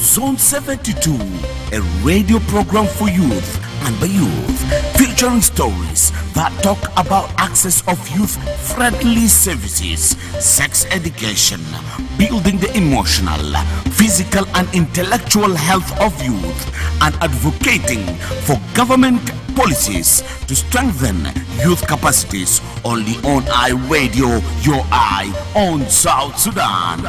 Zone 72, a radio program for youth and by youth, featuring stories that talk about access of youth-friendly services, sex education, building the emotional, physical and intellectual health of youth, and advocating for government policies to strengthen youth capacities. Only on iRadio, your eye on South Sudan.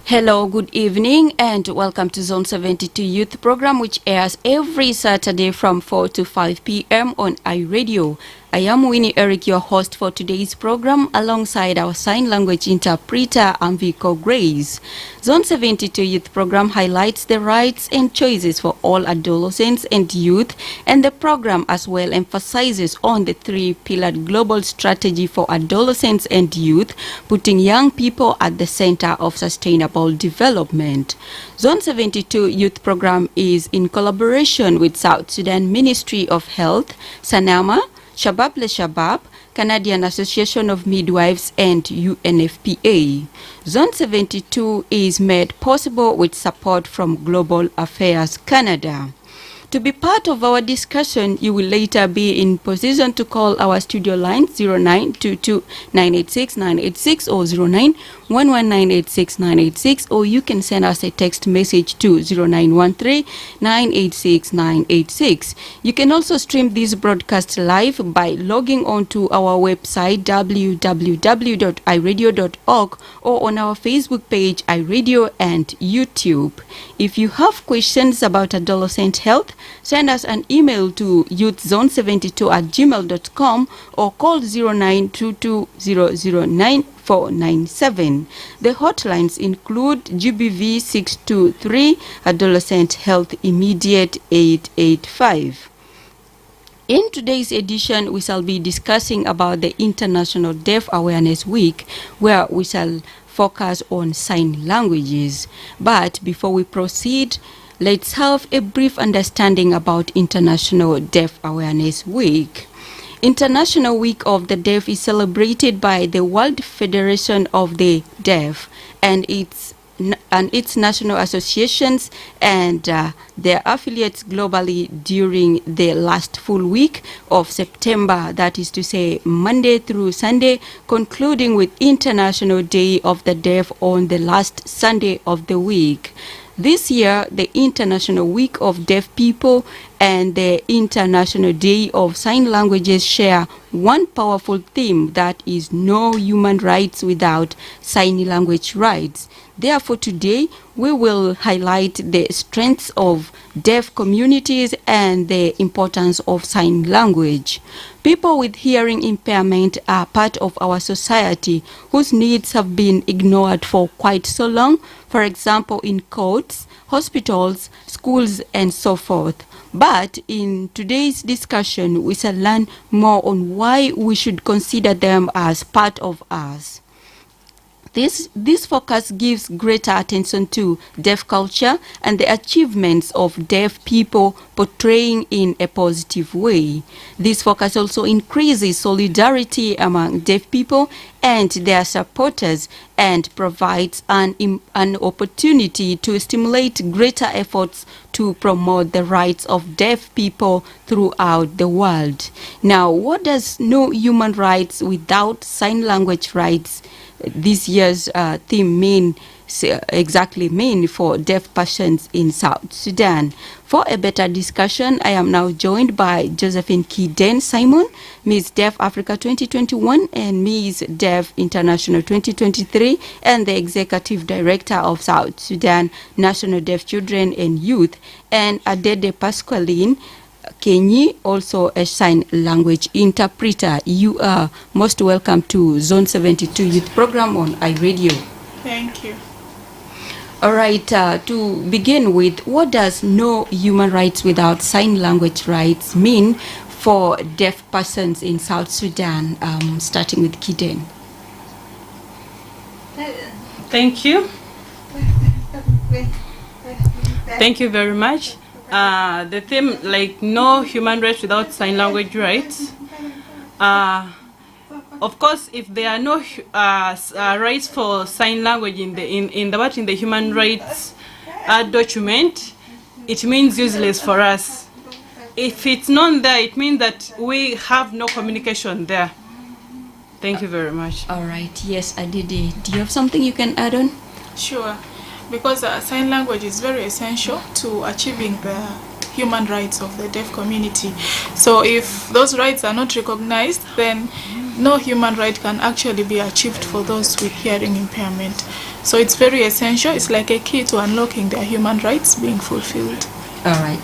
Hello, good evening, and welcome to Zone 72 Youth Program, which airs every Saturday from 4 to 5 p.m. on iRadio. I am Winnie Eric, your host for today's program, alongside our sign language interpreter, Amviko Grace. Zone 72 Youth Program highlights the rights and choices for all adolescents and youth, and the program as well emphasizes on the three-pillared global strategy for adolescents and youth, putting young people at the center of sustainable development. Zone 72 Youth Program is in collaboration with South Sudan Ministry of Health, Sanama, Shabab Le Shabab, Canadian Association of Midwives, and UNFPA. Zone 72 is made possible with support from Global Affairs Canada. To be part of our discussion, you will later be in position to call our studio line 0922-986-986 or 0911-986-986, or you can send us a text message to 0913-986-986. You can also stream this broadcast live by logging on to our website www.iradio.org or on our Facebook page iRadio and YouTube. If you have questions about adolescent health, send us an email to youthzone72@gmail.com or call 0922009497. The hotlines include GBV 623, Adolescent Health Immediate 885. In today's edition, we shall be discussing about the International Deaf Awareness Week, where we shall focus on sign languages. But before we proceed, let's have a brief understanding about International Deaf Awareness Week. International Week of the Deaf is celebrated by the World Federation of the Deaf and its national associations and their affiliates globally during the last full week of September, that is to say Monday through Sunday, concluding with International Day of the Deaf on the last Sunday of the week. This year, the International Week of Deaf People and the International Day of Sign Languages share one powerful theme, that is no human rights without sign language rights. Therefore, today we will highlight the strengths of deaf communities and the importance of sign language. People with hearing impairment are part of our society whose needs have been ignored for quite so long, for example, in courts, hospitals, schools, and so forth. But in today's discussion, we shall learn more on why we should consider them as part of us. This focus gives greater attention to deaf culture and the achievements of deaf people portraying in a positive way. This focus also increases solidarity among deaf people and their supporters and provides an opportunity to stimulate greater efforts to promote the rights of deaf people throughout the world. Now, what does no human rights without sign language rights this year's theme mean for deaf persons in South Sudan? For a better discussion, I am now joined by Josephine Kiden Simon, Miss Deaf Africa 2021 and Miss Deaf International 2023, and the Executive Director of South Sudan National Deaf Children and Youth, and Adede Pasqualine Kenyi, also a sign language interpreter. You are most welcome to Zone 72 Youth Program on iRadio. Thank you. All right, to begin with, what does no human rights without sign language rights mean for deaf persons in South Sudan? Starting with Kiden. Thank you. Thank you very much. The theme, like no human rights without sign language rights, Of course, if there are no rights for sign language in the human rights document, it means useless for us. If it's not there, it means that we have no communication there. Thank you very much. All right. Yes, Adede. Do you have something you can add on? Sure, because sign language is very essential to achieving the human rights of the deaf community. So if those rights are not recognized, then no human right can actually be achieved for those with hearing impairment. So it's very essential. It's like a key to unlocking their human rights being fulfilled. All right.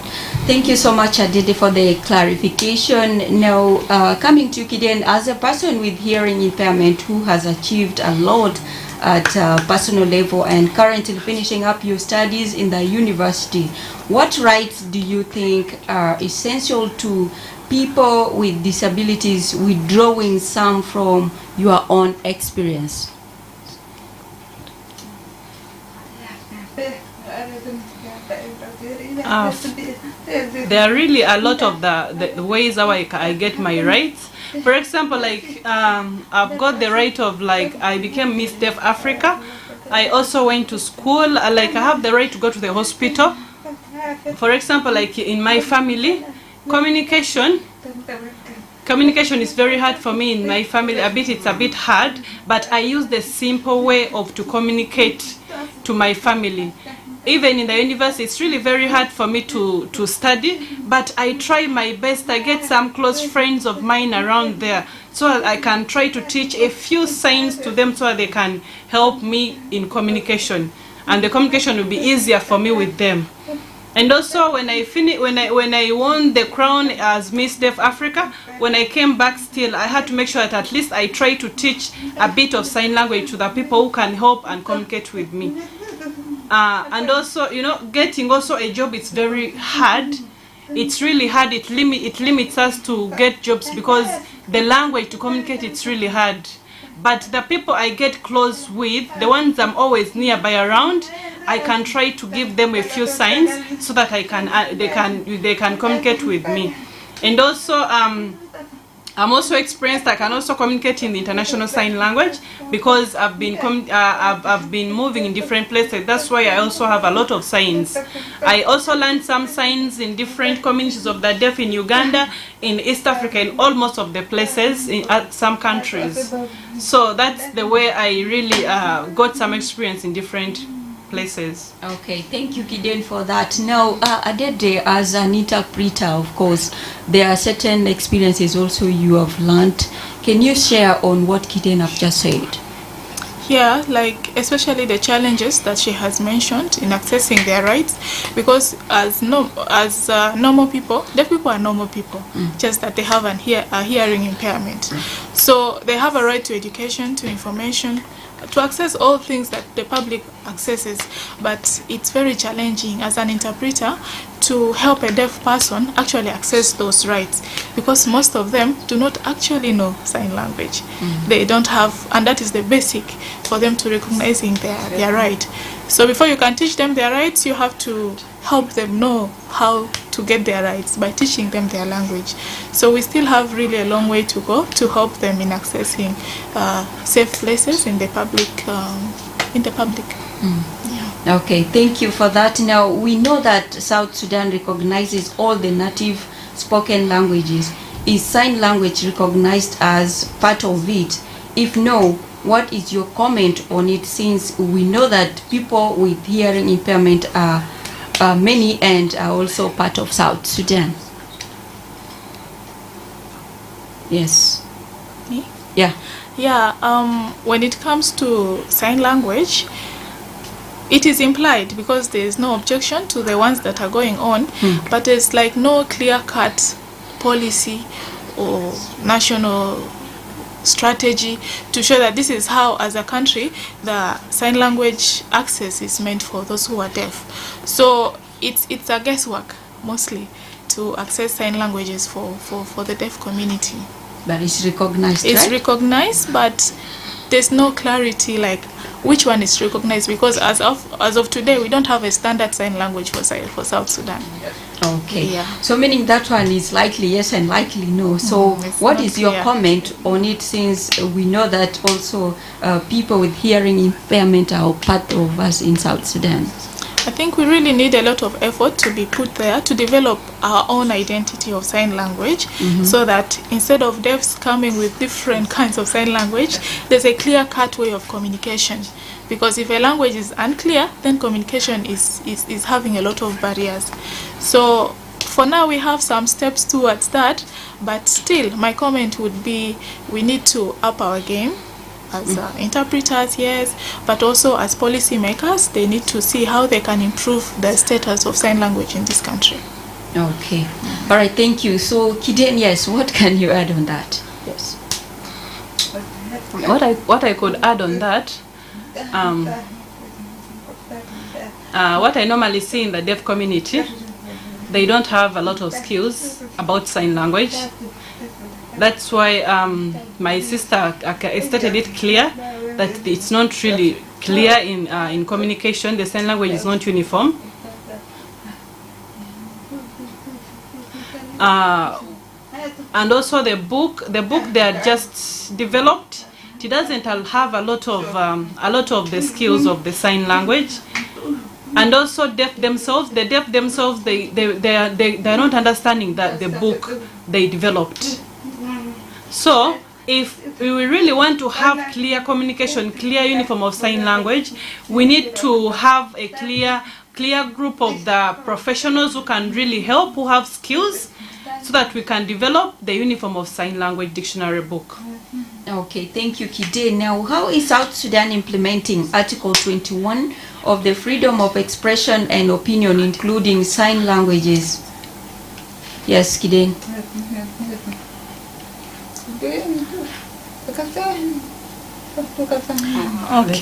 Thank you so much, Adede, for the clarification. Now, coming to Kiden, as a person with hearing impairment who has achieved a lot at personal level and currently finishing up your studies in the university, what rights do you think are essential to people with disabilities, withdrawing some from your own experience? There are really a lot of the ways how I get my rights. For example, like I've got the right of, like, I became Miss Deaf Africa. I also went to school. Like, I have the right to go to the hospital. For example, like in my family, communication is very hard for me in my family. It's a bit hard, but I use the simple way to communicate to my family. Even in the university, it's really very hard for me to study, but I try my best. I get some close friends of mine around there, so I can try to teach a few signs to them so they can help me in communication, and the communication will be easier for me with them. And also, when I won the crown as Miss Deaf Africa, when I came back, still I had to make sure that at least I try to teach a bit of sign language to the people who can help and communicate with me. And also, you know, getting also a job, it's very hard. It's really hard. It limits us to get jobs because the language to communicate, it's really hard. But the people I get close with, the ones I'm always nearby around, I can try to give them a few signs so that they can communicate with me. And also, I'm also experienced. I can also communicate in the international sign language because I've been moving in different places. That's why I also have a lot of signs. I also learned some signs in different communities of the deaf in Uganda, in East Africa, in almost of the places in some countries. So that's the way I really got some experience in different places. Okay, thank you, Kiden, for that. Now, Adede, as an interpreter, of course, there are certain experiences also you have learned. Can you share on what Kiden have just said? Yeah, like especially the challenges that she has mentioned in accessing their rights, because as normal people, deaf people are normal people, just that they have a hearing impairment. So they have a right to education, to information, to access all things that the public accesses, but it's very challenging as an interpreter to help a deaf person actually access those rights, because most of them do not actually know sign language. They don't have, and that is the basic for them to recognizing their right. So before you can teach them their rights, you have to help them know how to get their rights by teaching them their language. So we still have really a long way to go to help them in accessing safe places in the public. Yeah. Okay, thank you for that. Now, we know that South Sudan recognizes all the native spoken languages. Is sign language recognized as part of it? If no, what is your comment on it, since we know that people with hearing impairment are many and are also part of South Sudan? Yes. Me? Yeah. Yeah, when it comes to sign language, it is implied because there is no objection to the ones that are going on, but there's like no clear-cut policy or national strategy to show that this is how, as a country, the sign language access is meant for those who are deaf. So it's a guesswork mostly to access sign languages for the deaf community. But it's recognized, It's right? recognized, but there's no clarity like which one is recognized, because as of today we don't have a standard sign language for South Sudan. Okay. Yeah. So meaning that one is likely yes and likely no. So what is your comment on it, since we know that also people with hearing impairment are part of us in South Sudan? I think we really need a lot of effort to be put there to develop our own identity of sign language, so that instead of deafs coming with different kinds of sign language, there's a clear-cut way of communication. Because if a language is unclear, then communication is having a lot of barriers. So for now we have some steps towards that, but still my comment would be we need to up our game as interpreters, yes, but also as policymakers. They need to see how they can improve the status of sign language in this country. Okay. All right, thank you. So Kiden, yes, what can you add on that? Yes. What I could add on that, what I normally see in the deaf community, they don't have a lot of skills about sign language. That's why my sister stated it clear that it's not really clear in communication. The sign language is not uniform. And also the book they are just developed, it doesn't have a lot of the skills of the sign language. And also the deaf themselves, they are not understanding that the book they developed. So if we really want to have clear communication, clear uniform of sign language, we need to have a clear group of the professionals who can really help, who have skills, so that we can develop the uniform of sign language dictionary book. Okay, thank you, Kide. Now, how is South Sudan implementing Article 21 of the Freedom of Expression and Opinion, including sign languages? Yes, Kide.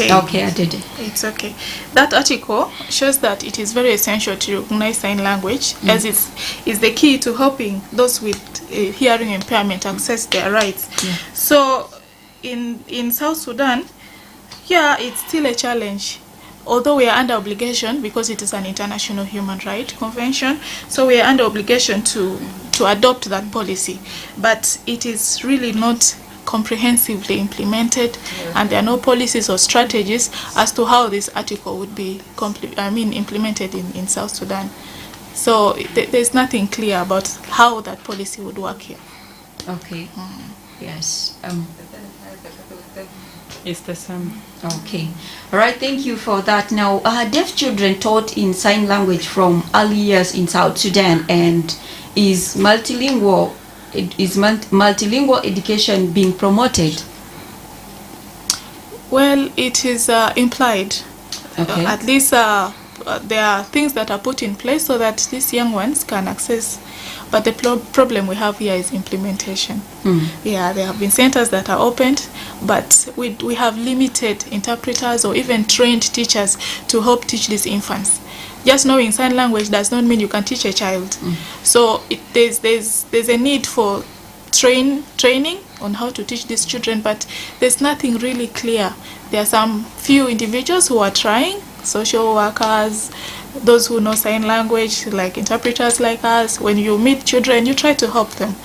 Okay, I did it. It's okay. That article shows that it is very essential to recognize sign language, as it is the key to helping those with hearing impairment access their rights. So in South Sudan, it's still a challenge, although we are under obligation because it is an international human rights convention, so we are under obligation to adopt that policy, but it is really not comprehensively implemented, and there are no policies or strategies as to how this article would be implemented in South Sudan. So there's nothing clear about how that policy would work here. Okay. Yes. It's the same. Okay. All right, thank you for that. Now, deaf children taught in sign language from early years in South Sudan, and is multilingual education being promoted? Well, it is implied. Okay. At least there are things that are put in place so that these young ones can access. But the problem we have here is implementation. Yeah, there have been centers that are opened, but we have limited interpreters or even trained teachers to help teach these infants. Just knowing sign language does not mean you can teach a child. So there's a need for training on how to teach these children, but there's nothing really clear. There are some few individuals who are trying, social workers, those who know sign language, like interpreters like us. When you meet children, you try to help them,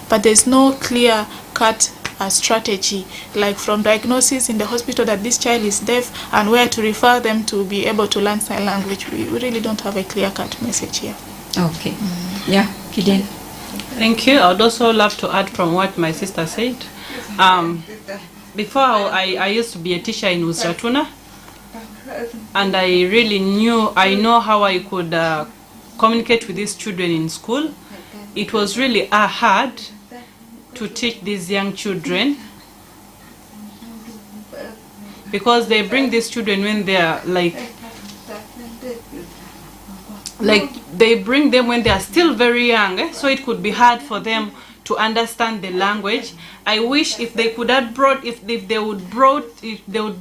but there's no clear-cut strategy, like from diagnosis in the hospital that this child is deaf and where to refer them to be able to learn sign language. We really don't have a clear-cut message here. Okay. Yeah, Kiden. Thank you. I would also love to add from what my sister said. Before I used to be a teacher in Usatuna, and I know how I could communicate with these children in school. It was really hard to teach these young children, because they bring these children when they are like they bring them when they are still very young, so it could be hard for them to understand the language. I wish if they could have if they would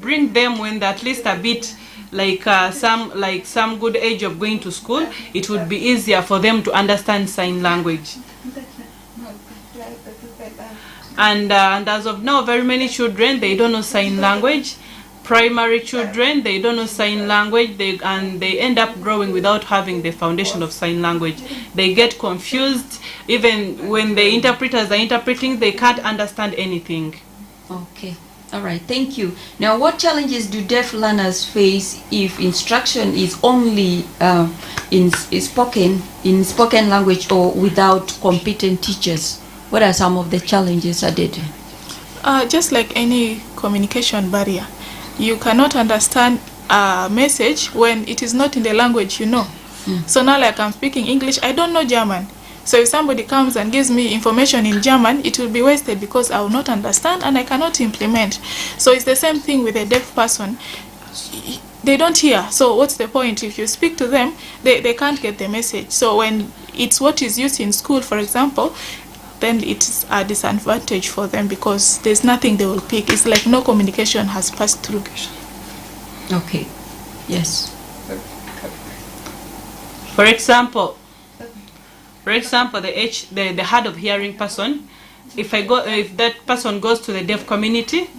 bring them when they're at least a bit some good age of going to school, it would be easier for them to understand sign language. And as of now, very many children, they don't know sign language, primary children, they don't know sign language, and they end up growing without having the foundation of sign language. They get confused. Even when the interpreters are interpreting, they can't understand anything. Okay. All right. Thank you. Now, what challenges do deaf learners face if instruction is only in spoken language or without competent teachers? What are some of the challenges, Adede? Just like any communication barrier, you cannot understand a message when it is not in the language you know. So now, like, I'm speaking English, I don't know German. So if somebody comes and gives me information in German, it will be wasted because I will not understand and I cannot implement. So it's the same thing with a deaf person. They don't hear. So what's the point? If you speak to them, they can't get the message. So when it's what is used in school, for example, then it's a disadvantage for them because there's nothing they will pick. It's like no communication has passed through. Okay. Yes. For example, the hard of hearing person, if that person goes to the deaf community,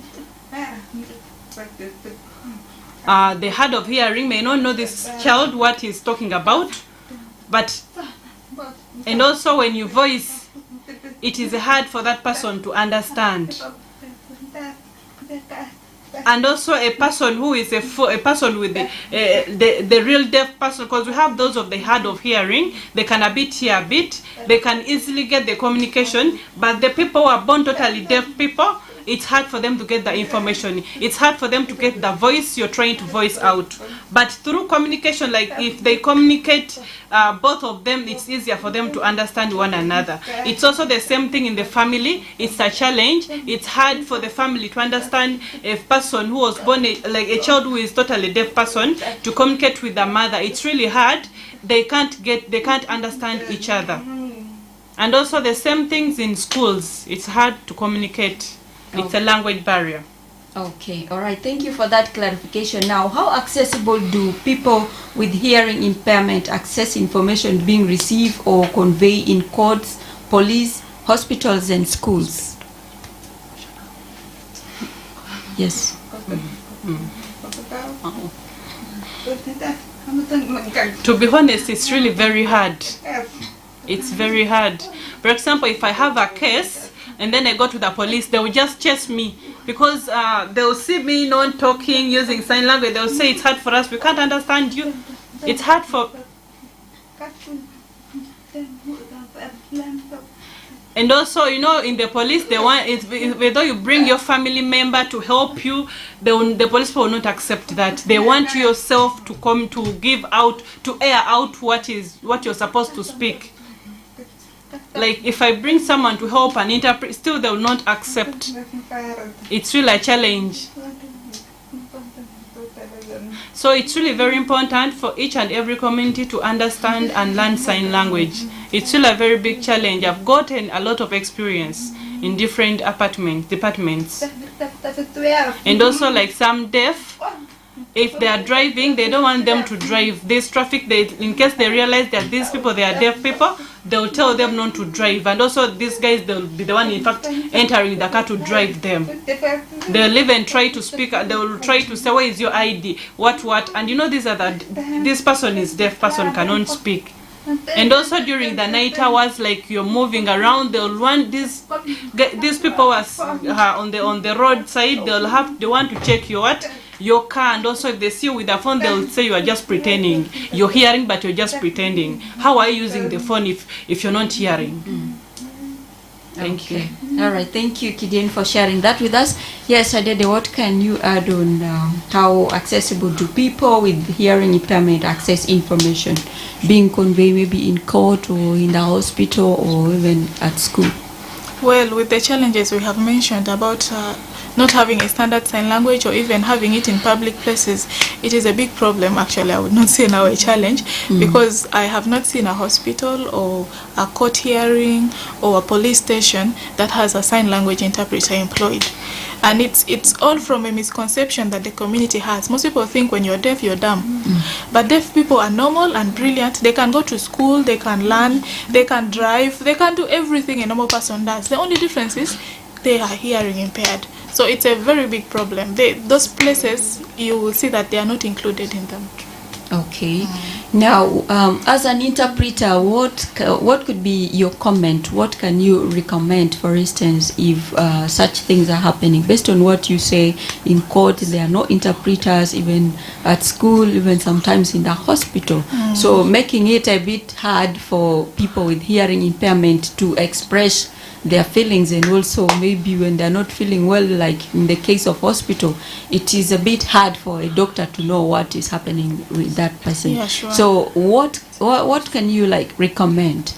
the hard of hearing may not know this child what he's talking about, and also when you voice, it is hard for that person to understand. And also a person who is a person with the real deaf person, because we have those of the hard of hearing, they can a bit hear a bit, they can easily get the communication, but the people who are born totally deaf people, it's hard for them to get the information. It's hard for them to get the voice you're trying to voice out. But through communication, like if they communicate, both of them, it's easier for them to understand one another. It's also the same thing in the family. It's a challenge. It's hard for the family to understand a person who was born, like a child who is totally deaf person, to communicate with the mother. It's really hard. They can't understand each other. And also the same things in schools. It's hard to communicate. It's a language barrier. Okay, all right. Thank you for that clarification. Now, how accessible do people with hearing impairment access information being received or conveyed in courts, police, hospitals, and schools? Yes. To be honest, it's really very hard. It's very hard. For example, if I have a case, and then I go to the police, they will just chase me because they will see me not talking, using sign language. They will say it's hard for us, we can't understand you. It's hard for... And also, you know, in the police, they want whether you bring your family member to help you, the police will not accept that. They want you yourself to come to give out, to air out what you're supposed to speak. Like if I bring someone to help and interpret, still they will not accept. It's really a challenge. So it's really very important for each and every community to understand and learn sign language. It's still a very big challenge. I've gotten a lot of experience in different departments. And also like some deaf, if they are driving, they don't want them to drive. This traffic, in case they realize that these people, they are deaf people, they'll tell them not to drive. And also these guys, they'll be the one, in fact, entering the car to drive them. They'll even try to speak, they'll try to say, where is your ID? What? And you know, this person is deaf, person cannot speak. And also during the night hours, like you're moving around, they'll want these people was on the roadside, they want to check your car, and also if they see you with a phone, they'll say you are just pretending. You're hearing, but you're just pretending. How are you using the phone if you're not hearing? Thank you. All right, thank you, Kidian, for sharing that with us. Yes, Adede, what can you add on how accessible do people with hearing impairment access information being conveyed maybe in court or in the hospital or even at school? Well, with the challenges we have mentioned about not having a standard sign language or even having it in public places, it is a big problem. Actually, I would not say now a challenge, because I have not seen a hospital or a court hearing or a police station that has a sign language interpreter employed. And it's all from a misconception that the community has. Most people think when you're deaf, you're dumb. But deaf people are normal and brilliant. They can go to school, they can learn, they can drive, they can do everything a normal person does. The only difference is they are hearing impaired. So it's a very big problem. Those places, you will see that they are not included in them. Okay. Now, as an interpreter, what could be your comment? What can you recommend, for instance, if such things are happening? Based on what you say, in court, there are no interpreters, even at school, even sometimes in the hospital. So making it a bit hard for people with hearing impairment to express their feelings, and also maybe when they're not feeling well, like in the case of hospital, it is a bit hard for a doctor to know what is happening with that person. Yeah, sure. So what can you like recommend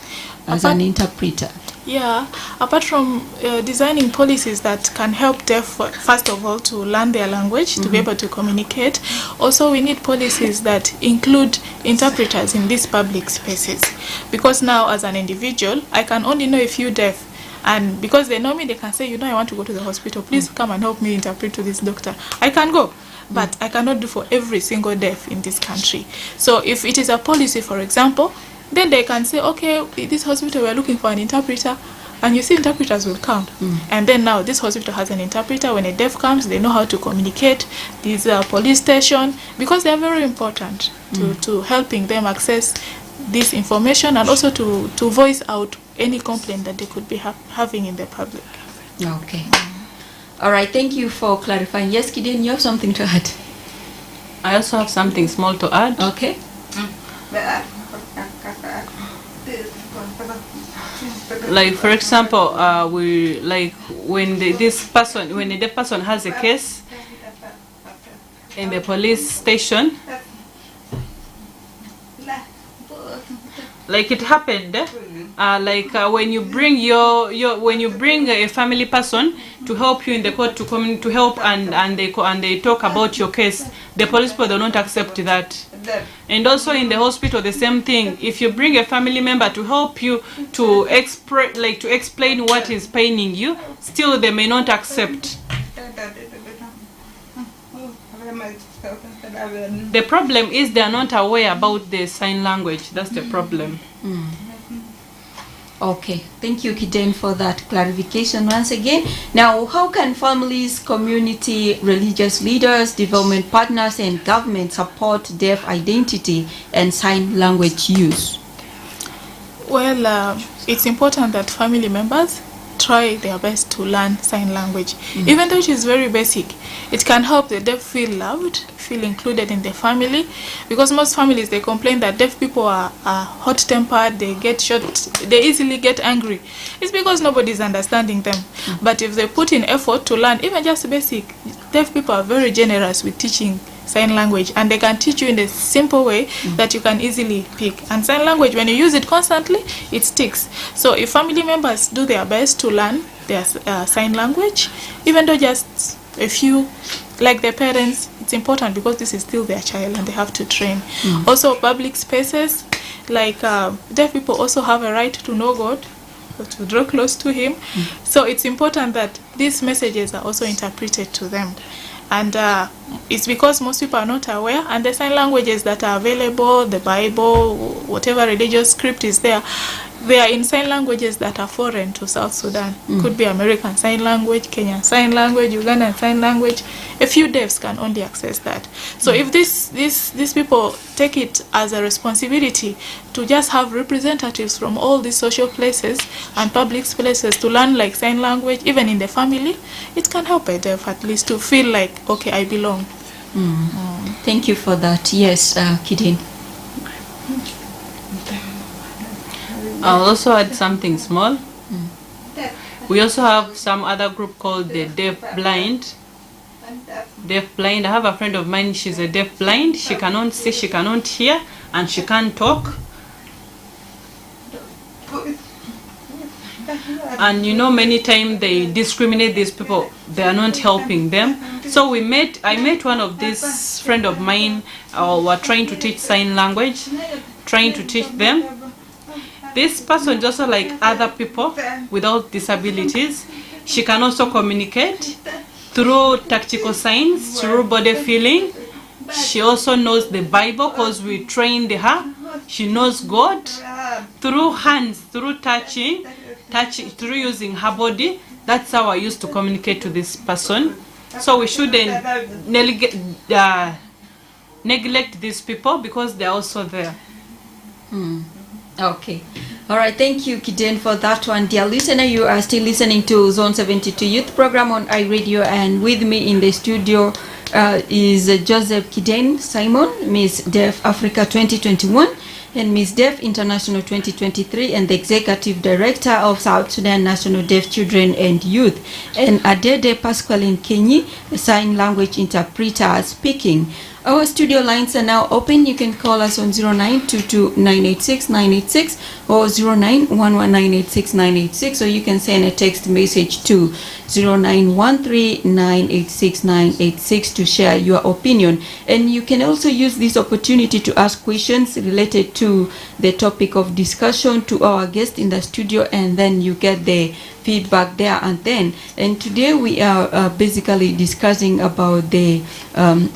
as an interpreter? Yeah, apart from designing policies that can help deaf, first of all, to learn their language, to be able to communicate, also we need policies that include interpreters in these public spaces. Because now, as an individual, I can only know a few deaf. And because they know me, they can say, I want to go to the hospital. Please come and help me interpret to this doctor. I can go, but I cannot do for every single deaf in this country. So if it is a policy, for example, then they can say, okay, this hospital, we're looking for an interpreter. And you see, interpreters will come. And then now this hospital has an interpreter. When a deaf comes, they know how to communicate. These police station, because they are very important to helping them access this information, and also to voice out any complaint that they could be having in the public. Okay. All right. Thank you for clarifying. Yes, Gideon, you have something to add? I also have something small to add. Okay. Like, for example, we like when the deaf person has a case in the police station, like it happened, when you bring when you bring a family person to help you in the court to help and they talk about your case, the police people do not accept that. And also in the hospital, the same thing. If you bring a family member to help you to explain what is paining you, still they may not accept. The problem is they are not aware about the sign language. That's the problem. Okay, thank you, Kiden, for that clarification once again. Now, how can families, community, religious leaders, development partners, and government support deaf identity and sign language use? Well, it's important that family members try their best to learn sign language. Even though it is very basic, it can help the deaf feel loved, feel included in the family, because most families, they complain that deaf people are hot-tempered, they get short, they easily get angry. It's because nobody is understanding them. But if they put in effort to learn even just basic, deaf people are very generous with teaching sign language, and they can teach you in a simple way that you can easily pick. And sign language, when you use it constantly, it sticks. So if family members do their best to learn their sign language, even though just a few, like their parents, it's important because this is still their child and they have to train. Also public spaces, like deaf people also have a right to know God, to draw close to him. So it's important that these messages are also interpreted to them. And it's because most people are not aware, and the sign languages that are available, the Bible, whatever religious script is there, they are in sign languages that are foreign to South Sudan. Could be American Sign Language, Kenyan Sign Language, Ugandan Sign Language. A few deafs can only access that. So if these people take it as a responsibility to just have representatives from all these social places and public places to learn like sign language, even in the family, it can help a deaf at least to feel like, okay, I belong. Thank you for that. Yes, Kidin. I'll also add something small. We also have some other group called the deaf blind. Deaf blind. I have a friend of mine, she's a deaf blind. She cannot see, she cannot hear, and she can't talk. And many times they discriminate these people. They are not helping them. So I met one of these friend of mine who are trying to teach sign language, trying to teach them. This person, just like other people without disabilities, she can also communicate through tactical signs, through body feeling. She also knows the Bible because we trained her. She knows God through hands, through touching, through using her body. That's how I used to communicate to this person. So we shouldn't neglect these people because they're also there. Okay. All right. Thank you, Kiden, for that one. Dear listener, you are still listening to Zone 72 Youth Program on iRadio, and with me in the studio is Joseph Kiden Simon, Miss Deaf Africa 2021, and Miss Deaf International 2023, and the Executive Director of South Sudan National Deaf Children and Youth, and Adede Pasqualine Kenyi, a sign language interpreter speaking. Our studio lines are now open. You can call us on 0922-986-986 or 0911-986-986, or you can send a text message to 0913-986-986 to share your opinion. And you can also use this opportunity to ask questions related to the topic of discussion to our guest in the studio, and then you get the feedback there and then. And today we are basically discussing about the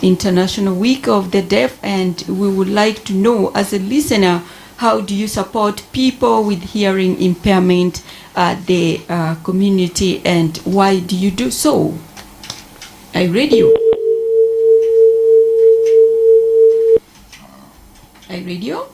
International Week of the Deaf, and we would like to know, as a listener, how do you support people with hearing impairment at the community, and why do you do so? iRadio. iRadio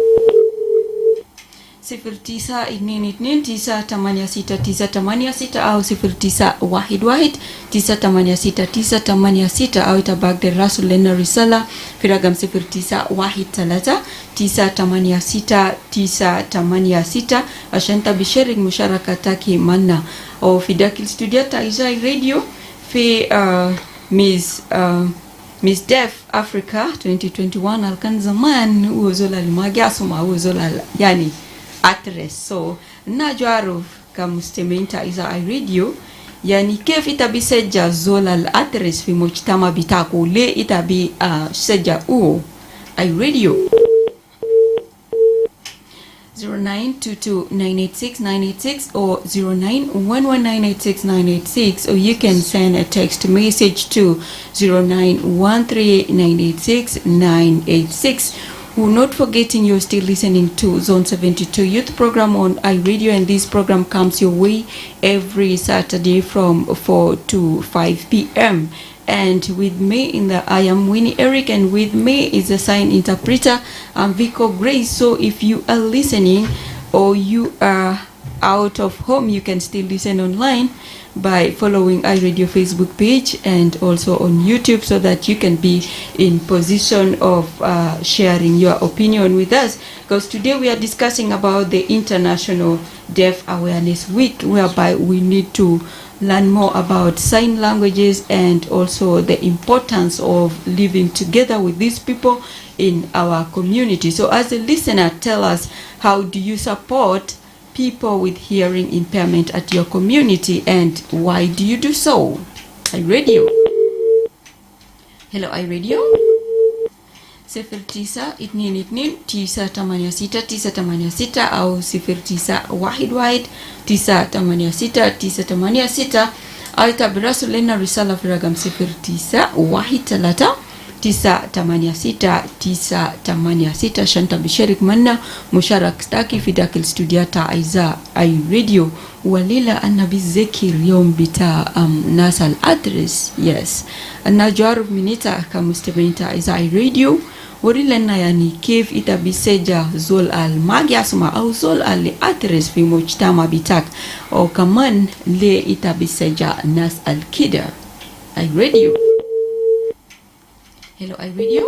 0922-986-986 au 0911-986-986 au itabag de rasul lena risala firagam 0913-986-986 ashanta bisharing musharakataki manna au fidakil studio ta Isai Radio fi Miss Deaf Africa 2021 alkan zaman uzola limagasuma uzola yani address. So najua kamustemainta Isa iRadio yani kef itabiseja zola address fi mujtama bitako le itabi seja iRadio 0922-986-986 or 0911-986-986, or you can send a text message to 0913-986-986. We're not forgetting you're still listening to Zone 72 Youth Program on iRadio, and this program comes your way every Saturday from 4 to 5 p.m. And with me I am Winnie Eric, and with me is a sign interpreter, Vico Grace. So if you are listening or you are out of home, you can still listen online by following iRadio Facebook page and also on YouTube, so that you can be in position of sharing your opinion with us. Because today we are discussing about the International Deaf Awareness Week, whereby we need to learn more about sign languages and also the importance of living together with these people in our community. So as a listener, tell us, how do you support people with hearing impairment at your community, and why do you do so? iRadio. Hello iRadio 09-986-986 au 09-1-986-986 au itabirasu lena risala firagam 09-1-986-986 shanta bisharik manna musharak staki fidakil studiata Aiza iRadio walila annabi zekir yom bita nasal address. Yes, anajaruf minita kamustementa Aiza iRadio وريلنا يعني كيف إتبسجة زول الماجياسما أو زول الأدرس في مجتمع بتاعك، أو كمان ليه إتبسجة ناس الكده. iRadio. Hello iRadio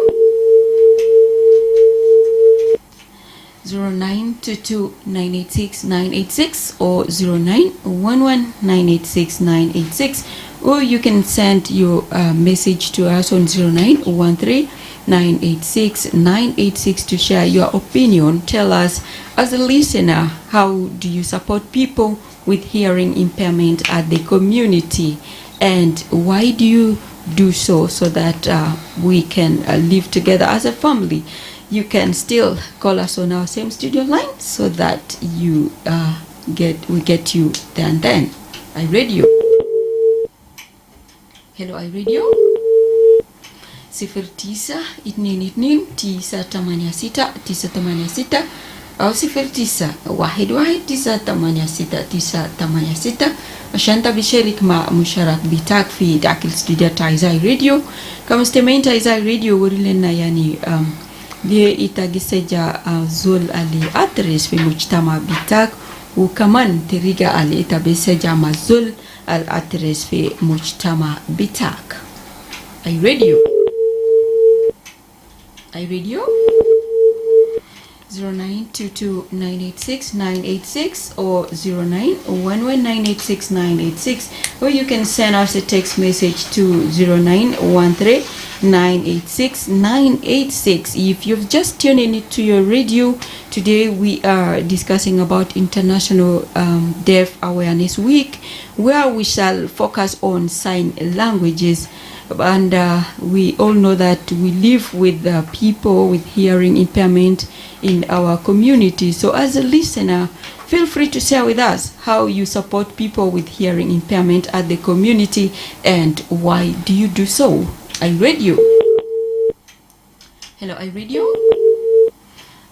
0922-986-986 or 0911-986-986, or you can send your message to us on 0913-986-986 to share your opinion. Tell us, as a listener, how do you support people with hearing impairment at the community, and why do you do so that we can live together as a family? You can still call us on our same studio line so that you we get you there and then. iRadio. Hello iRadio 09-2-986-986 au 09-1-1-986-986 عشان بشارك مع مشارك بتاعك في داك الاستوديو تاع إذاعة راديو. كمستمعين تاع إذاعة راديو وريلنا يعني ليه إتاجسجا زول اللي أدرس في المجتمع بتاعك وكمان طريقة اللي إتابسجا مع زول الأدرس في مجتمع بتاعك. أي راديو أي راديو 0922986986 or 0911986986, or you can send us a text message to 0913986986. If you've just tuned in to your radio, today we are discussing about International Deaf Awareness Week, where we shall focus on sign languages. And we all know that we live with people with hearing impairment in our community. So as a listener, feel free to share with us how you support people with hearing impairment at the community and why do you do so. I read you. Hello, I read you.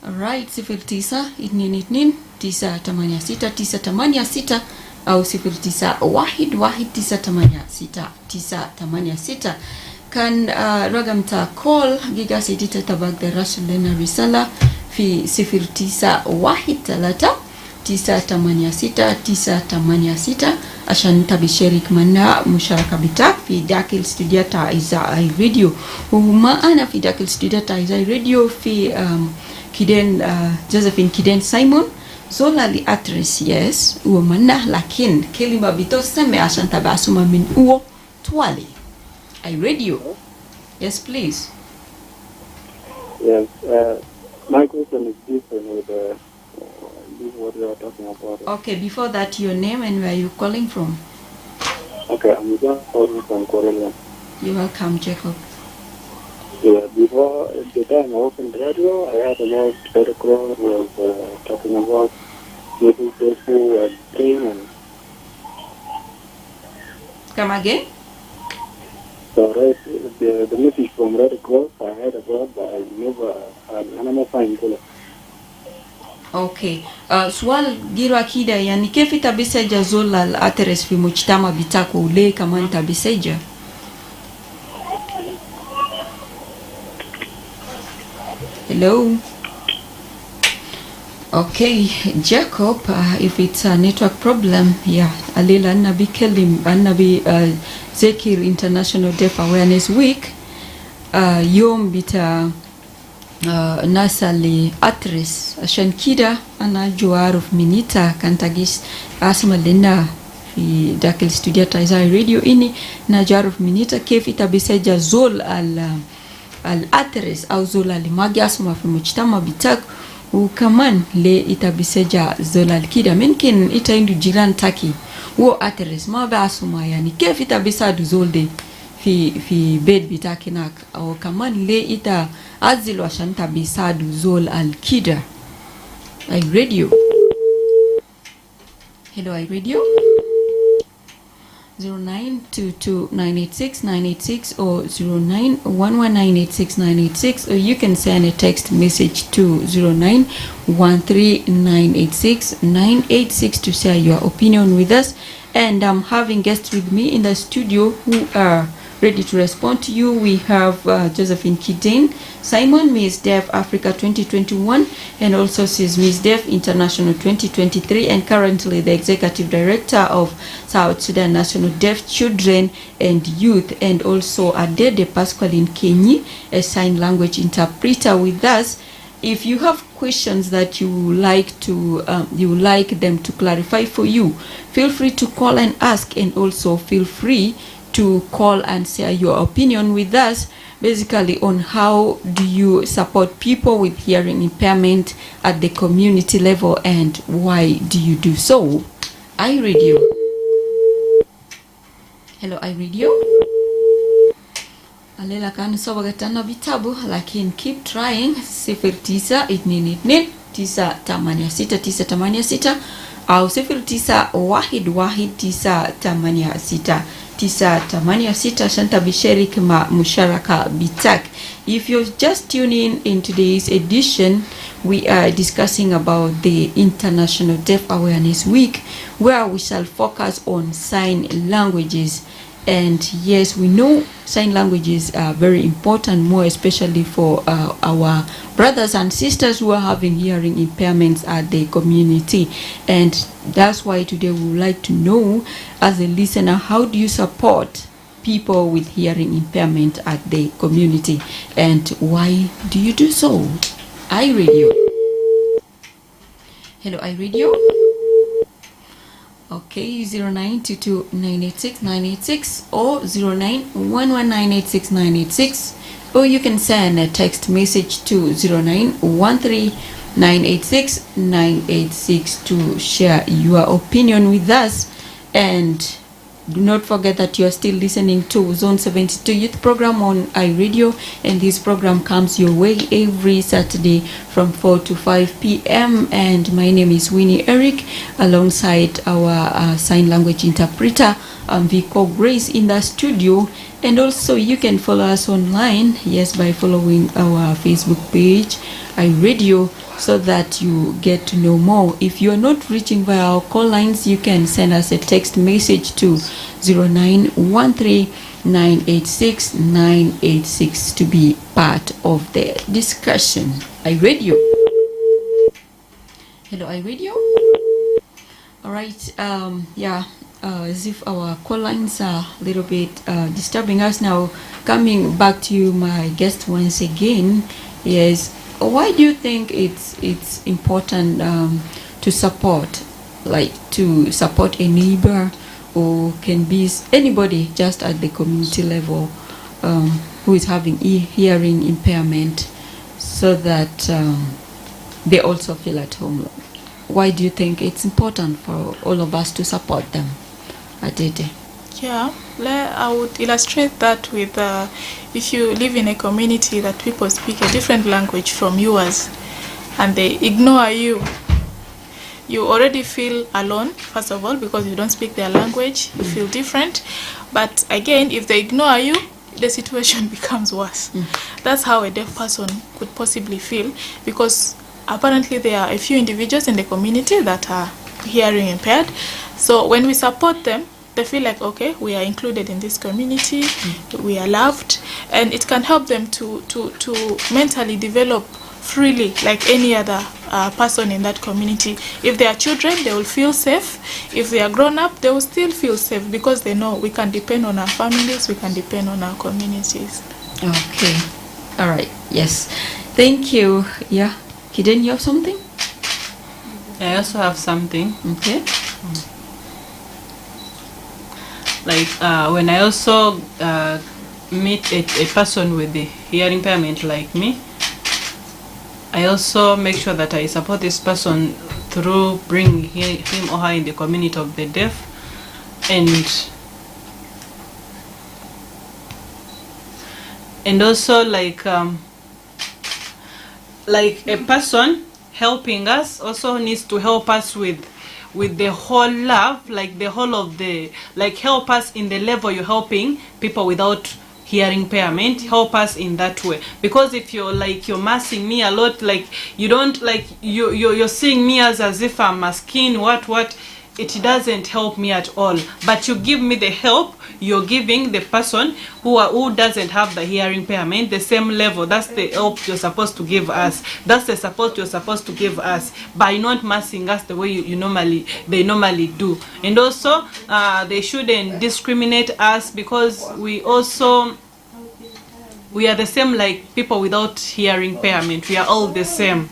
Alright, 0922986986 au 0911986986 kan ragamta call giga sidita tabak the rasulena risala fi 0913986986 عشان تبشارك منا مشاركة بتاعك في داك الاستوديو تاع إذاعة راديو. وما أنا في داك الاستوديو تاع إذاعة راديو في كيدين جوزيفين كيدين سايمون زولا لي أدرس يس ومنه لكن كلمة بتوسمي عشان تبعسوما من أو توالي. I read you. Yes, please. Yes, my question is different with this what you are talking about. Okay, before that, your name and where you calling from? Okay, I'm just calling from Korea. You're welcome, Jacob. Yeah, before the time I opened the radio, I had a lot of article was talking about people who are dreaming. Come again? So the message from Red Cross I heard about, but I never find it. Okay. سؤال جيرو أكيد يعني كيف تبسجة زول الأترس في مجتمع بتاعكو وليه كمان تبسجة؟ Hello. Okay, Jacob, if it's a network problem, yeah, alila nabi kelim nabi Zekir International Deaf Awareness Week, yom bita nasali atres عشان كده أنا جوارف منيتا كانتاجيس أسمع لنا في داخل استوديو تايزاي راديو إني نجارف منيتا كيف تبسجة زول الأترس أو زول اللي ما جاسمه في المجتمع بتاعك وكمان ليه إتبسجة زول الكده ممكن إتايندو جيران تاكي و أترس ما باسمه يعني كيف إتبسجة زول دي في بيت بتاعك هناك أو كمان ليه إتا أزيل عشان تبسجة زول الكده. I read you. Hello, I read you. 0922986986 or 0911986986, or you can send a text message to 0913986986 to share your opinion with us. And I'm having guests with me in the studio who are ready to respond to you. We have Josephine Kidane, Simon, Miss Deaf Africa 2021, and also says Miss Deaf International 2023, and currently the Executive Director of South Sudan National Deaf Children and Youth, and also Adede Pasqualine Kenyi, a sign language interpreter with us. If you have questions that you like them to clarify for you, feel free to call and ask, and also feel free to call and share your opinion with us, basically on how do you support people with hearing impairment at the community level and why do you do so. I read you. Hello, I read you. Alela kanu sawa gatana vitabu lakini keep trying. 0988-986-986 au 0911-986. 986 Shanta Bisherik Ma Musharaka Bitak. If you're just tuning in today's edition, we are discussing about the International Deaf Awareness Week, where we shall focus on sign languages. And yes, we know sign languages are very important, more especially for our brothers and sisters who are having hearing impairments at the community. And that's why today we would like to know, as a listener, how do you support people with hearing impairment at the community, and why do you do so? iRadio. Hello, iRadio. Okay, 0922986986 or 0911986986, or you can send a text message to 0913986986 to share your opinion with us. And do not forget that you are still listening to Zone 72 Youth Program on iRadio, and this program comes your way every Saturday from 4 to 5 p.m. And my name is Winnie Eric, alongside our sign language interpreter, Vico Grace, in the studio. And also you can follow us online, yes, by following our Facebook page, iRadio, so that you get to know more. If you are not reaching via our call lines, you can send us a text message to 0913986986 to be part of the discussion. iRadio. Hello, iRadio. All right. As if our call lines are a little bit disturbing us now. Coming back to you, my guest, once again. Yes. Why do you think it's important to support a neighbor, or can be anybody just at the community level who is having hearing impairment, so that they also feel at home? Why do you think it's important for all of us to support them, Adede? Yeah, I would illustrate that with if you live in a community that people speak a different language from yours and they ignore you, you already feel alone, first of all, because you don't speak their language. You feel different. But again, if they ignore you, the situation becomes worse. That's how a deaf person could possibly feel, because apparently there are a few individuals in the community that are hearing impaired. So when we support them, they feel like, okay, we are included in this community, we are loved, and it can help them to mentally develop freely like any other person in that community. If they are children, they will feel safe. If they are grown up, they will still feel safe, because they know we can depend on our families, we can depend on our communities. Okay. All right. Yes. Thank you. Yeah. Kiden, you have something? I also have something. Okay. Like when I also meet a person with the hearing impairment like me, I also make sure that I support this person through bringing him or her in the community of the deaf, and also like a person helping us also needs to help us with the whole love, like the whole of the, like help us in the level you're helping people without hearing impairment. Help us in that way, because if you're massing me a lot, like you don't, like you're seeing me as if I'm a skin, what it doesn't help me at all. But you give me the help you're giving the person who doesn't have the hearing impairment the same level. That's the help you're supposed to give us. That's the support you're supposed to give us, by not massing us the way they normally do. And also they shouldn't discriminate us, because we are the same like people without hearing impairment. We are all the same.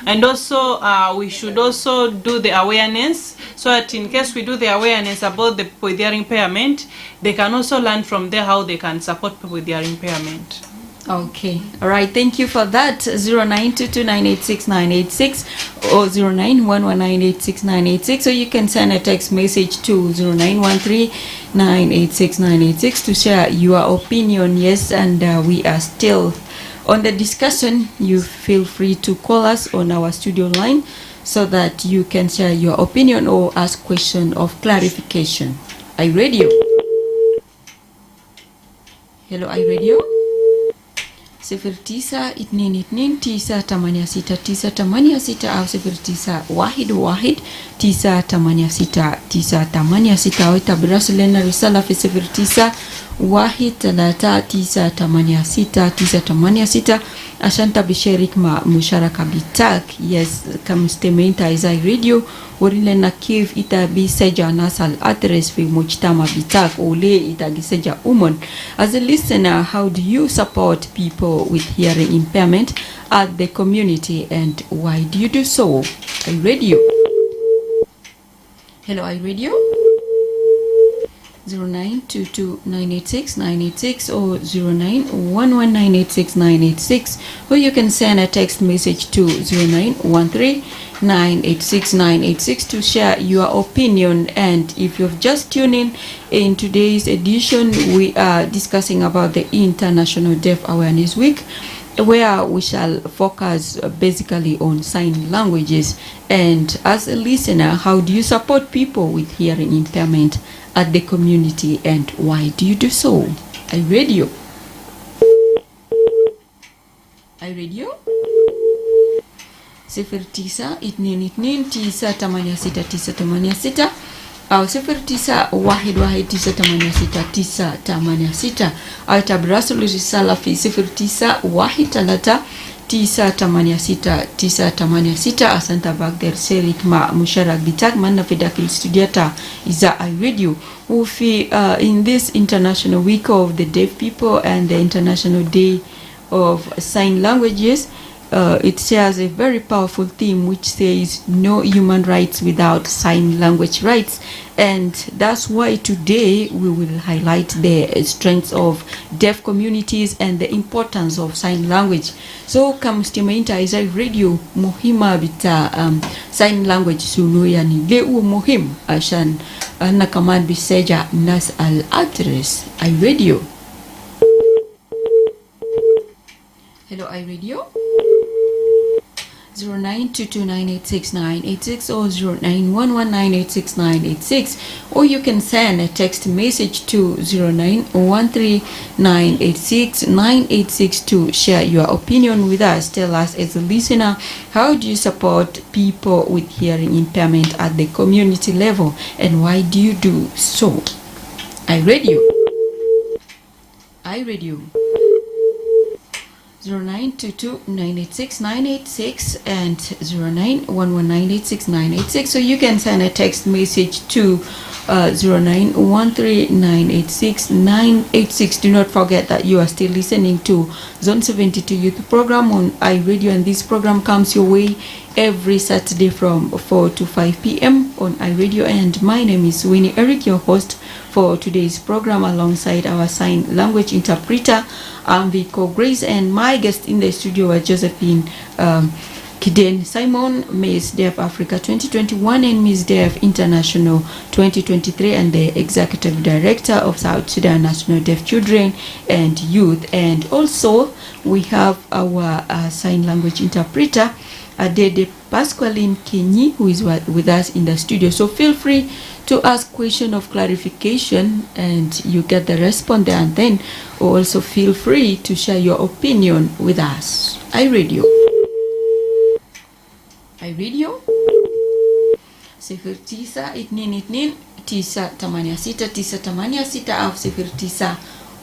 And also we should also do the awareness, so that in case we do the awareness about the people with hearing impairment, they can also learn from there how they can support people with hearing impairment. Okay. All right. Thank you for that. 0922986986 or 0911986986. So you can send a text message to 0913986986 to share your opinion. Yes, and we are still on the discussion. You feel free to call us on our studio line so that you can share your opinion or ask question of clarification. iRadio. Hello iRadio 092299986986 au 0911986986 au itabira sulena risala fi 0913986986 عشان تبشارك مع مشاركة بتاعك كمستمعين تاع راديو ورينا كيف بيسجل ناس على الأدرس في مجتمع بتاعك وليه بيسجل As a listener, how do you support people with hearing impairment at the community and why do you do so? iRadio. Hello iRadio 0922986986 or 0911986986, or you can send a text message to 0913986986 to share your opinion. And if you've just tuned in today's edition, we are discussing about the International Deaf Awareness Week, where we shall focus basically on sign languages. And as a listener, how do you support people with hearing impairment at the community and why do you do so? iRadio. iRadio 0922986986 au 0911986986 au tabrasul risala fi 0913986986. Asanta Bagder Serik ma Musharak Bitak Manna Fidakil Studiata Iza iRadio. Ufi in this International Week of the Deaf People and the International Day of Sign Languages, it shares a very powerful theme which says no human rights without sign language rights, and that's why today we will highlight the strengths of deaf communities and the importance of sign language. So kamstimainta iza radio muhima bita sign language sunu yani leu muhim ashan na kaman biseja nas al address iRadio. Hello iRadio 0922986986 or 0911986986, or you can send a text message to 0913986986 to share your opinion with us. Tell us as a listener, how do you support people with hearing impairment at the community level and why do you do so? iRadio 0922986986 and 0911986986. So you can send a text message to 0913986986. Do not forget that you are still listening to Zone 72 Youth Program on iRadio, and this program comes your way every Saturday from 4 to 5 p.m. on iRadio. And my name is Winnie Eric, your host for today's program, alongside our sign language interpreter Vico Grace, and my guest in the studio are Josephine Kiden Simon, Miss Deaf Africa 2021 and Miss Deaf International 2023, and the Executive Director of South Sudan National Deaf Children and Youth. And also we have our sign language interpreter Adede Pasqualine Kenyi, who is with us in the studio. So feel free to ask question of clarification and you get the response there, and then also feel free to share your opinion with us. iRadio 0922986986 au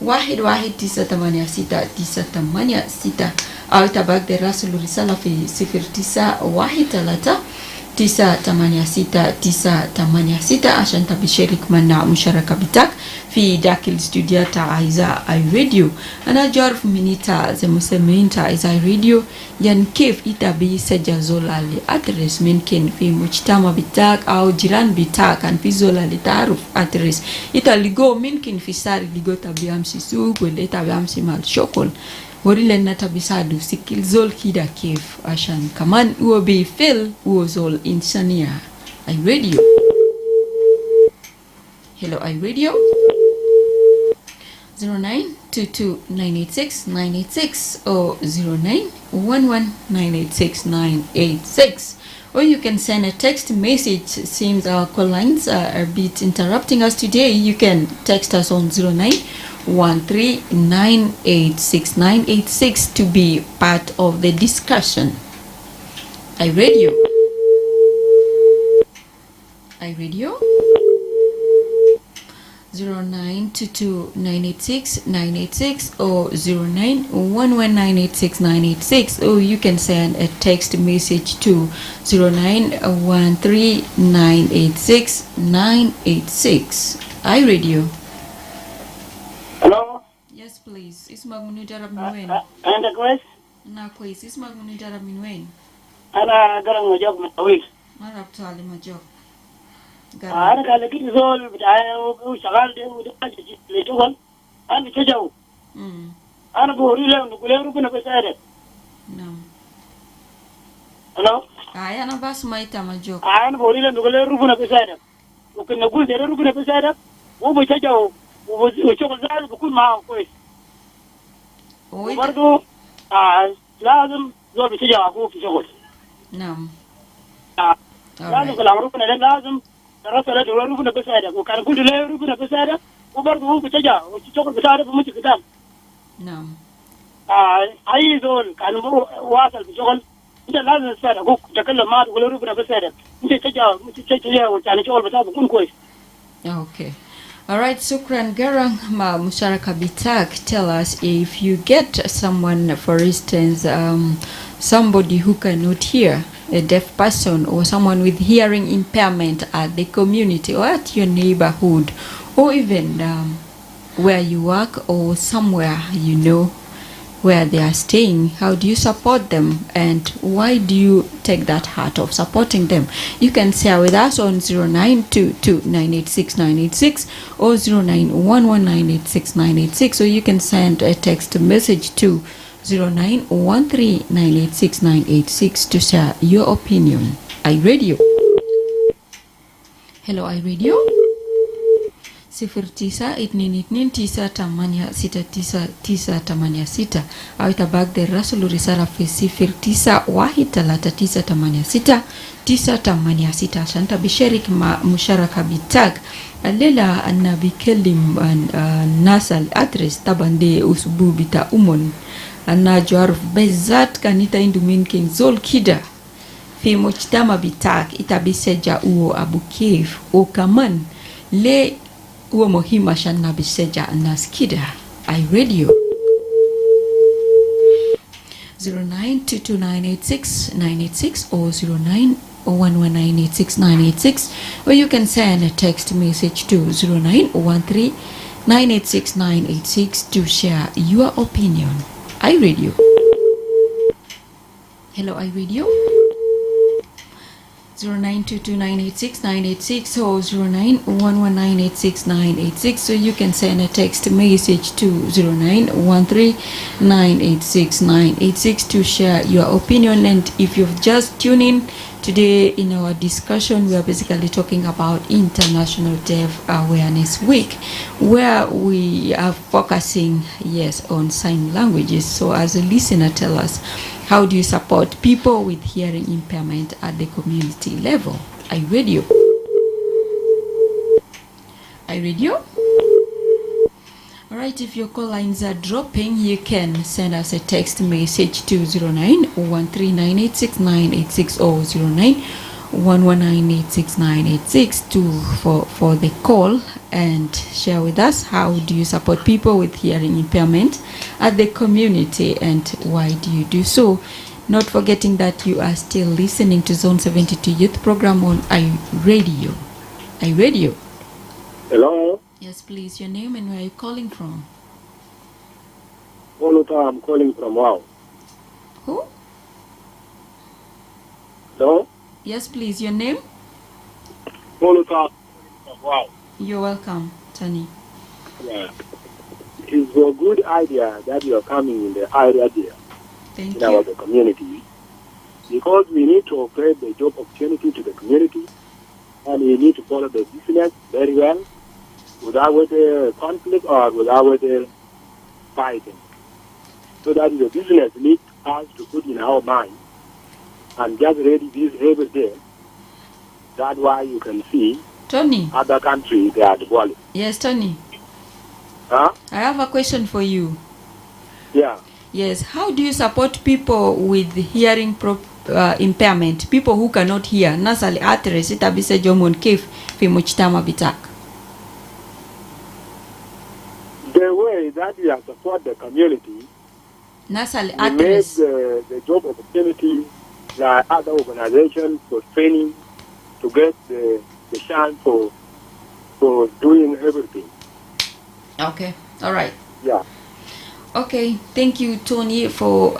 0911986986 au tabak de rasul risala fi 0913986986 عشان تبشارك منا مشاركة بتاعك في داخل الاستوديو تاع إذاعة iRadio. أنا جارف منيتا زي مسمين تاع إذاعة iRadio يعني كيف إتابي سجل على أدرس ممكن في مجتمع بتاعك أو جيران بتاعك كان في زول اللي تعرف أدرس إتاليجو ممكن في سار ليجو تبي أمشي سوق ولا تبي أمشي مال شغل وريلنا نتبسادو سكيل زول كده كيف عشان كمان هو بيفل هو زول إنسانية. iRadio. Hello iRadio 0922986986 or 0911986986, or you can send a text message. Seems our call lines are a bit interrupting us today. You can text us on 0913986986 to be part of the discussion. I radio. I radio. 0922986986 or 0911986986, or you can send a text message to 0913986986. I radio. Hello? Yes, please. Isma Munijara Minwen. And the question? Na please. Isma Munijara Minwen. أنا قرن مجاك طويل. ما ربط على مجاك. أنا قال لك زول بتاعي وشغال ده وده لشغل أنا تجاو. أنا بوري له نقول له ربنا بيساعدك. نعم. Hello? أنا بس ما يتمجاك. أنا بوري له نقول له ربنا بيساعدك. وكنا نقول ده ربنا بيساعدك وبيتجاو وشغل زال بكون معه كويس. وبرضه لازم زول بيتجاو أخوه في شغل. نعم. لازم كلام ربنا لازم رسل له ربنا بيساعدك وكان يقول له ربنا بيساعدك وبرضه هو بيتجاو والشغل بيساعدك ومشي قدام. نعم. أي زول كان واصل في شغل أنت لازم تساعد أخوك تكلم معه تقول له ربنا بيساعدك أنت تجاو يعني شغل بتاعك بيكون كويس. Okay. All right, Sukran Garang Ma Musharaka Bitak, tell us if you get someone, for instance, somebody who cannot hear, a deaf person or someone with hearing impairment at the community or at your neighborhood or even where you work or somewhere you know where they are staying, how do you support them and why do you take that heart of supporting them? You can share with us on 0922986986 or 0911986986, or you can send a text message to 0913986986 to share your opinion. I radio. Hello, I radio. 0922986986 au itabag de rasulu risala fi 09133986 عشان تبشارك مع مشاركة بتاج الليلة أنا بكلم الناس الأدرس طبعا دي أسبوع بتاع أنا جارف بالذات كانت عنده ممكن زول كده في مجتمع بتاعك itabisseja uo abu كيف وكمان ليه هو مهم عشان نبسجع الناس كده. I radio 0922986986 or 0911986986, or you can send a text message to 0913986986 to share your opinion. I radio. Hello, I radio. 0922986986 or 0911986986, so you can send a text message to 0913986986 to share your opinion. And if you've just tuned in today in our discussion, we are basically talking about International Deaf Awareness Week, where we are focusing on sign languages. So as a listener, tell us, how do you support people with hearing impairment at the community level? I radio. I radio. All right, if your call lines are dropping, you can send us a text message to 0913986986 or 0911986986 for the call and share with us how do you support people with hearing impairment at the community and why do you do so. Not forgetting that you are still listening to Zone 72 Youth Program on iRadio. iRadio. Hello? Yes, please, your name and where are you calling from? Oluta, I'm calling from Wow. Who? Hello? Yes, please, your name? Oluta from Wow. You're welcome, Tony. Yeah. It's a good idea that you are coming in the area there. Thank in you. our community, because we need to operate the job opportunity to the community, and we need to follow the business very well without conflict or without fighting. So that the business needs us to put in our mind and just ready this every day. That's why you can see Tony. other countries they are developing. Yes, Tony. Huh? I have a question for you. Yeah. Yes, how do you support people with hearing impairment, people who cannot hear? Nasali atres itabise jomon kif fi mujtama bitak. The way that we have support the community, Nasali we make atres. the job opportunity like other organizations for training to get the chance for doing everything. Okay, all right. Yeah. Okay, thank you, Tony, for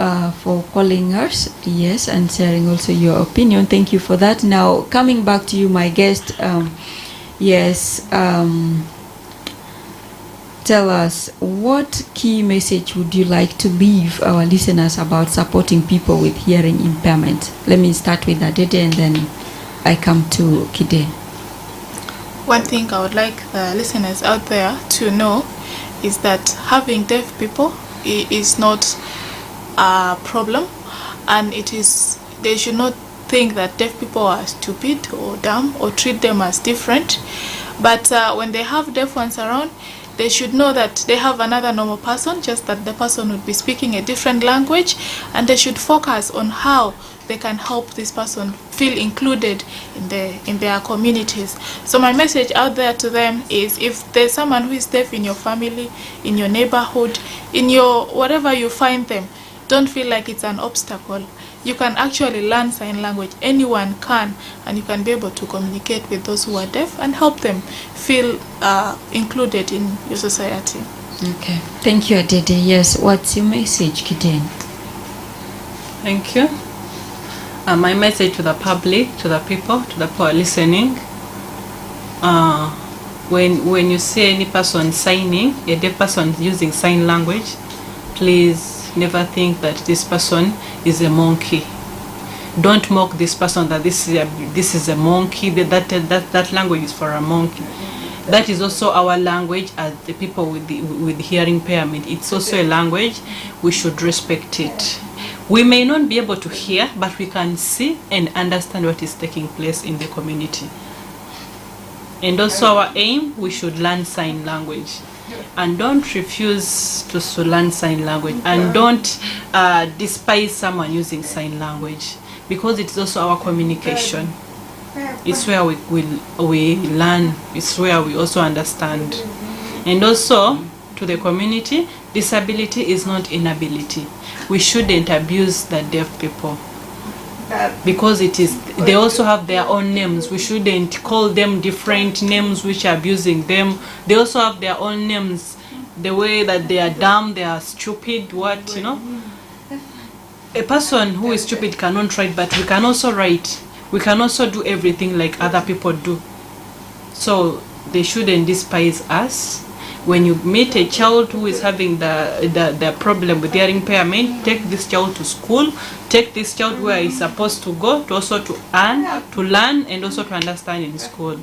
calling us. Yes, and sharing also your opinion. Thank you for that. Now, coming back to you, my guest. Tell us, what key message would you like to leave our listeners about supporting people with hearing impairment? Let me start with Adede and then I come to Kide. One thing I would like the listeners out there to know is that having deaf people is not a problem, and they should not think that deaf people are stupid or dumb or treat them as different. But when they have deaf ones around, they should know that they have another normal person, just that the person would be speaking a different language, and they should focus on how they can help this person feel included in their communities. So my message out there to them is, if there's someone who is deaf in your family, in your neighborhood, in your wherever you find them, don't feel like it's an obstacle. You can actually learn sign language. Anyone can, and you can be able to communicate with those who are deaf and help them feel included in your society. Okay, thank you, Adede. Yes, what's your message, Kiden? Thank you. My message to the public, to the people who are listening, when you see any person signing, a deaf person using sign language, please never think that this person is a monkey. Don't mock this person that this is a monkey, that language is for a monkey. That is also our language as the people with hearing impairment. It's also a language. We should respect it. We may not be able to hear, but we can see and understand what is taking place in the community. And also our aim, we should learn sign language. And don't refuse to learn sign language. And don't despise someone using sign language, because it's also our communication. It's where we learn. It's where we also understand. And also, to the community, disability is not inability. We shouldn't abuse the deaf people, because they also have their own names. We shouldn't call them different names which are abusing them. They also have their own names, the way that they are dumb, they are stupid, a person who is stupid cannot write, but we can also write. We can also do everything like other people do. So they shouldn't despise us. When you meet a child who is having the problem with hearing impairment, take this child to school, take this child where he's supposed to go, to also to learn and also to understand in school.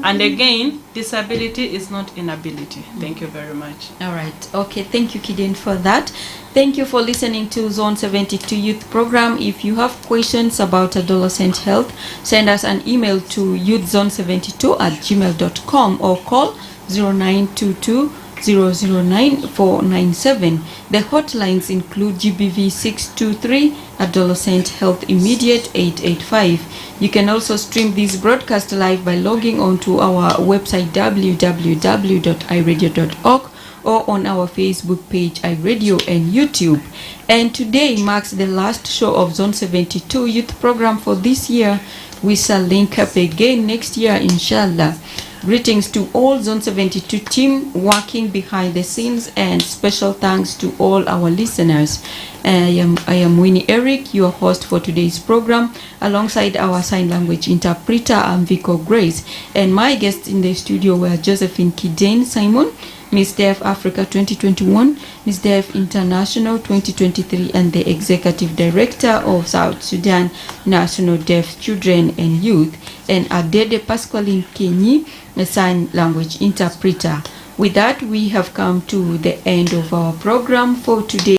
And again, disability is not inability. Thank you very much. All right. Okay, thank you, Kiden, for that. Thank you for listening to Zone 72 Youth Program. If you have questions about adolescent health, send us an email to youthzone72@gmail.com or call 0922 009-497. The hotlines include GBV 623, Adolescent Health Immediate 885. You can also stream this broadcast live by logging on to our website www.iradio.org or on our Facebook page iRadio and YouTube. And today marks the last show of Zone 72 Youth Program for this year. We shall link up again next year, inshallah. Greetings to all Zone 72 team working behind the scenes, and special thanks to all our listeners. I am Winnie Eric, your host for today's program. Alongside our sign language interpreter, I'm Vico Grace, and my guests in the studio were Josephine Kiden Simon, Miss Deaf Africa 2021, Miss Deaf International 2023, and the Executive Director of South Sudan National Deaf Children and Youth, and Adede Pascaline Kenyi, a sign language interpreter. With that, we have come to the end of our program for today.